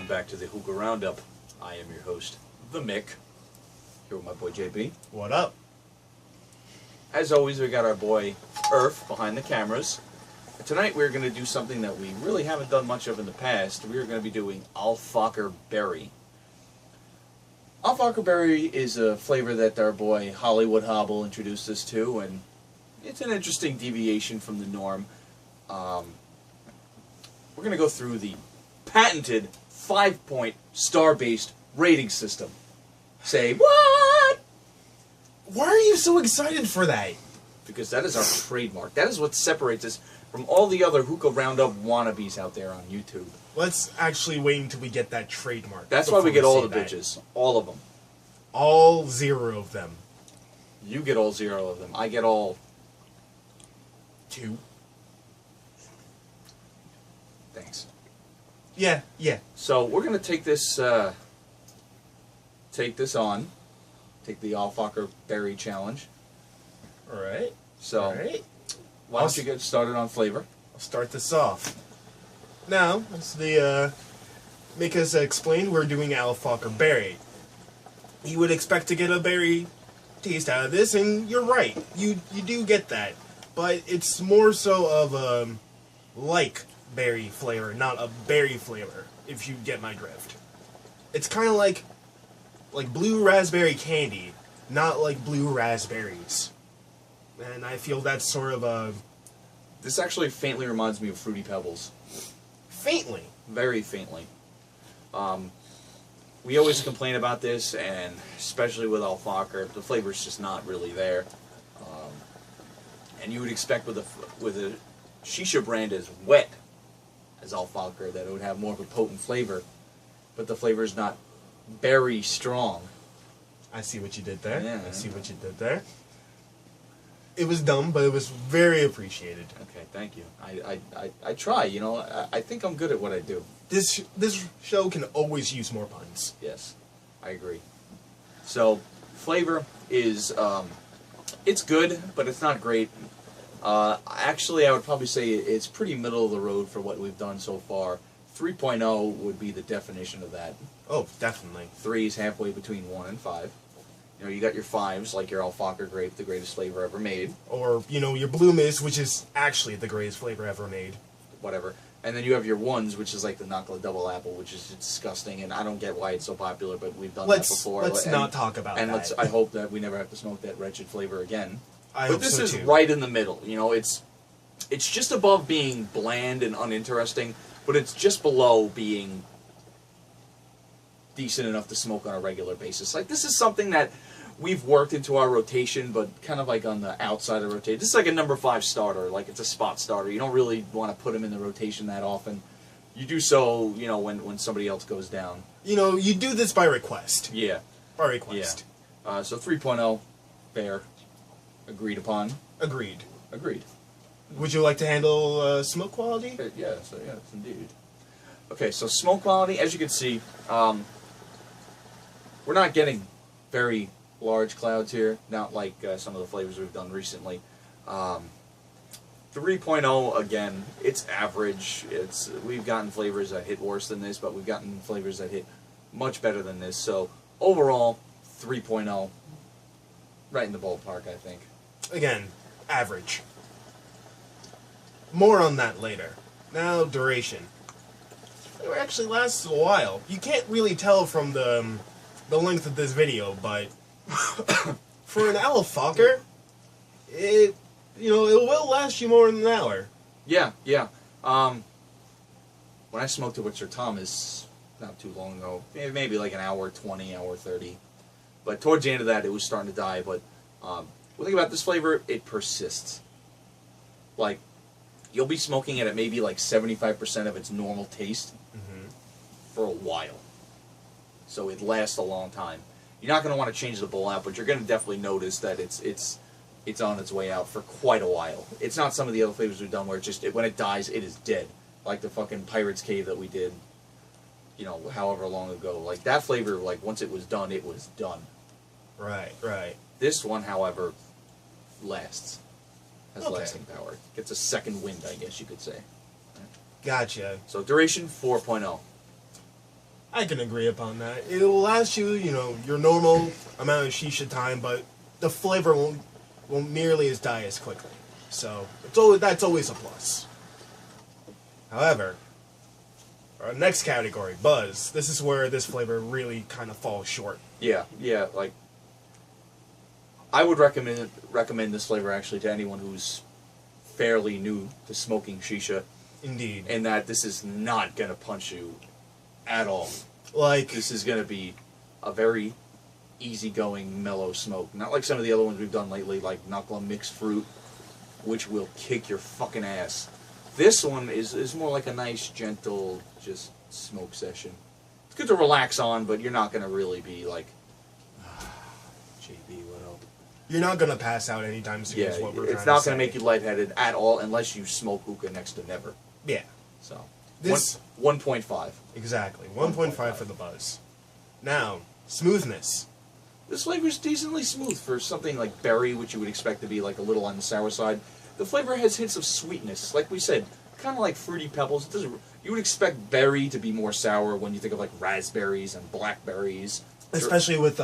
welcome back to the Hookah Round Up. I am your host, the Mick, here with my boy JB. What up? As always, we got our boy Earth behind the cameras. Tonight we're going to do something that we really haven't done much of in the past. We're going to be doing Fakher Berry. Fakher Berry is a flavor that our boy Hollywood Hobble introduced us to, and it's an interesting deviation from the norm. We're going to go through the patented 5-point star-based rating system. Say, what? Why are you so excited for that? Because that is our trademark. That is what separates us from all the other Hookah Round Up wannabes out there on YouTube. Let's actually wait until we get that trademark. That's why we get all the bitches. All of them. All 0 of them. You get all 0 of them. I get all 2. Thanks. Yeah. So we're gonna take this on. Take the Fakher Berry challenge. Alright. So why don't you get started on flavor? I'll start this off. Now, as the make us explain, we're doing Fakher Berry. You would expect to get a berry taste out of this, and you're right. You do get that. But it's more so of a like berry flavor, not a berry flavor, if you get my drift. It's kind of like blue raspberry candy, not like blue raspberries. And I feel that's sort of a... This actually faintly reminds me of Fruity Pebbles. Faintly? Very faintly. We always complain about this, and especially with Fakher, the flavor's just not really there. And you would expect with a shisha brand as wet as Fakher that it would have more of a potent flavor, but the flavor is not very strong. I see what you did there. Yeah. I see what you did there. It was dumb, but it was very appreciated. Okay, thank you. I try, you know. I think I'm good at what I do. This show can always use more puns. Yes, I agree. So, flavor is, it's good, but it's not great. Actually, I would probably say it's pretty middle of the road for what we've done so far. 3.0 would be the definition of that. Oh, definitely. 3 is halfway between 1 and 5. You know, you got your 5s, like your Fakher grape, the greatest flavor ever made. Or, you know, your blue mist, which is actually the greatest flavor ever made. Whatever. And then you have your 1s, which is like the knuckle double apple, which is disgusting, and I don't get why it's so popular, but we've done that before. Let's not talk about that. I hope that we never have to smoke that wretched flavor again. But this is right in the middle. You know, it's just above being bland and uninteresting, but it's just below being decent enough to smoke on a regular basis. Like, this is something that we've worked into our rotation, but kind of like on the outside of the rotation. This is like a number 5 starter, like it's a spot starter. You don't really want to put him in the rotation that often. You do so, you know, when somebody else goes down. You know, you do this by request. Yeah. By request. Yeah. So 3.0, fair. Agreed upon. Agreed. Agreed. Would you like to handle smoke quality? Yes, indeed. Okay, so smoke quality, as you can see, we're not getting very large clouds here, not like some of the flavors we've done recently. 3.0, again, it's average. We've gotten flavors that hit worse than this, but we've gotten flavors that hit much better than this. So overall, 3.0, right in the ballpark, I think. Again, average. More on that later. Now, duration. It actually lasts a while. You can't really tell from the length of this video, but for an Fakher, it will last you more than an hour. Yeah. When I smoked it with Sir Thomas not too long ago, maybe like an hour 20, hour 30. But towards the end of that, it was starting to die. But the thing about this flavor, it persists. Like, you'll be smoking it at maybe like 75% of its normal taste for a while. So it lasts a long time. You're not going to want to change the bowl out, but you're going to definitely notice that it's on its way out for quite a while. It's not some of the other flavors we've done where when it dies, it is dead. Like the fucking Pirate's Cave that we did, you know, however long ago. Like, that flavor, like, once it was done, it was done. Right. This one, however, lasts. Has lasting power. Gets a second wind, I guess you could say. Gotcha. So duration 4.0. I can agree upon that. It will last you, you know, your normal amount of shisha time, but the flavor won't nearly as die as quickly. So that's always a plus. However, our next category, buzz. This is where this flavor really kind of falls short. Yeah, like I would recommend this flavor actually to anyone who's fairly new to smoking shisha. Indeed. And that this is not gonna punch you at all. Like, this is gonna be a very easygoing, mellow smoke. Not like some of the other ones we've done lately, like Knuckle Mixed Fruit, which will kick your fucking ass. This one is more like a nice, gentle, just smoke session. It's good to relax on, but you're not gonna really be like, JB, what up? You're not gonna pass out anytime soon. Yeah, is what we're it's trying not to gonna say. make you lightheaded at all unless you smoke hookah next to never. Yeah. So This 1.5. Exactly. 1.5 for the buzz. Now, smoothness. This flavor is decently smooth for something like berry, which you would expect to be like a little on the sour side. The flavor has hints of sweetness, like we said, kind of like Fruity Pebbles. It doesn't. You would expect berry to be more sour when you think of like raspberries and blackberries, Especially with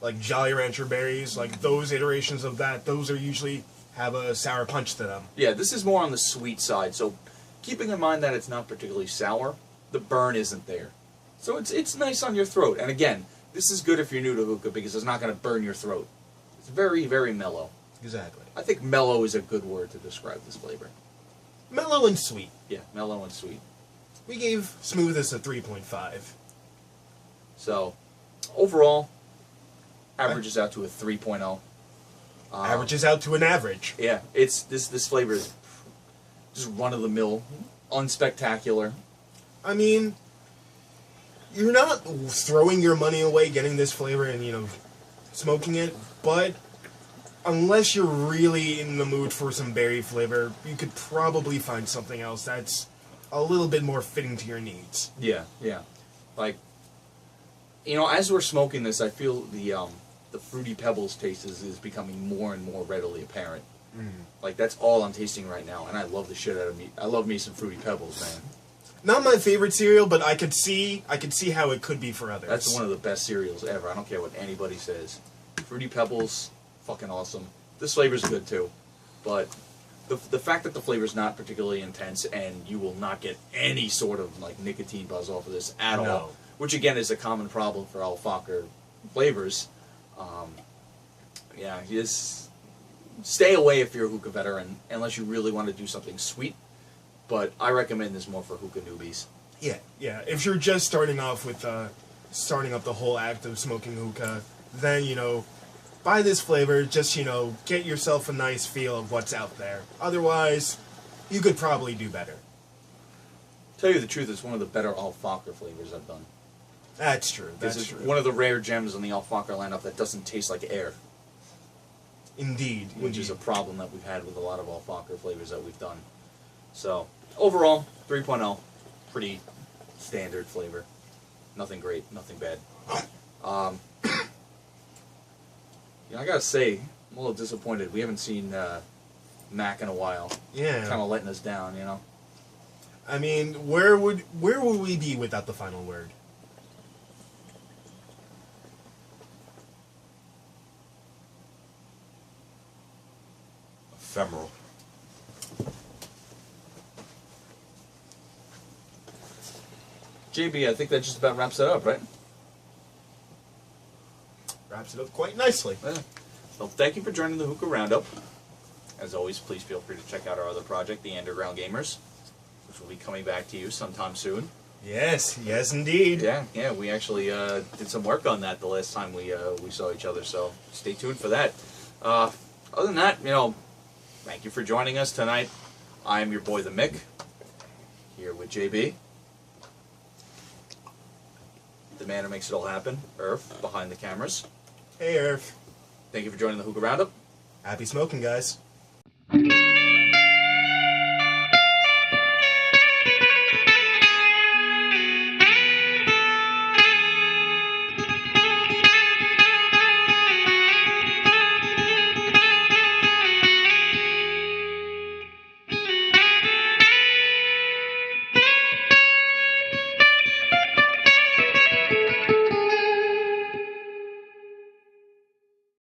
like Jolly Rancher berries, like those iterations of that, those are usually have a sour punch to them. Yeah, this is more on the sweet side. So, keeping in mind that it's not particularly sour, the burn isn't there. So it's nice on your throat. And again, this is good if you're new to hookah because it's not going to burn your throat. It's very, very mellow. Exactly. I think mellow is a good word to describe this flavor. Mellow and sweet. Yeah, mellow and sweet. We gave smoothness a 3.5. So, overall, averages out to a 3.0. Averages out to an average. Yeah, it's this flavor is just run of the mill, unspectacular. I mean, you're not throwing your money away getting this flavor and, you know, smoking it, but unless you're really in the mood for some berry flavor, you could probably find something else that's a little bit more fitting to your needs. Yeah. Like, you know, as we're smoking this, I feel the Fruity Pebbles taste is becoming more and more readily apparent. Like, that's all I'm tasting right now, and I love the shit out of me. I love me some Fruity Pebbles, man. Not my favorite cereal, but I could see how it could be for others. That's one of the best cereals ever. I don't care what anybody says. Fruity Pebbles, fucking awesome. This flavor's good too, but the fact that the flavor's not particularly intense and you will not get any sort of like nicotine buzz off of this at all, which again is a common problem for Fakher flavors. Yeah, just stay away if you're a hookah veteran unless you really want to do something sweet. But I recommend this more for hookah newbies. Yeah. If you're just starting off with starting up the whole act of smoking hookah, then, you know, buy this flavor, just, you know, get yourself a nice feel of what's out there. Otherwise, you could probably do better. Tell you the truth, it's one of the better Fakher flavors I've done. That's true. This is one of the rare gems on the Fakher lineup that doesn't taste like air. Indeed. Which is a problem that we've had with a lot of Fakher flavors that we've done. So, overall, 3.0. Pretty standard flavor. Nothing great, nothing bad. I gotta say, I'm a little disappointed. We haven't seen Mac in a while. Yeah. Kind of letting us down, you know? I mean, where would we be without the final word? Ephemeral. JB, I think that just about wraps it up, right? Wraps it up quite nicely. Yeah. Well, thank you for joining the Hookah Round Up. As always, please feel free to check out our other project, The Underground Gamers, which will be coming back to you sometime soon. Yes, indeed. Yeah, we actually did some work on that the last time we saw each other, so stay tuned for that. Other than that, you know, thank you for joining us tonight. I am your boy, the Mick, here with JB. The man who makes it all happen, Irv, behind the cameras. Hey, Irv. Thank you for joining the Hookah Roundup. Happy smoking, guys.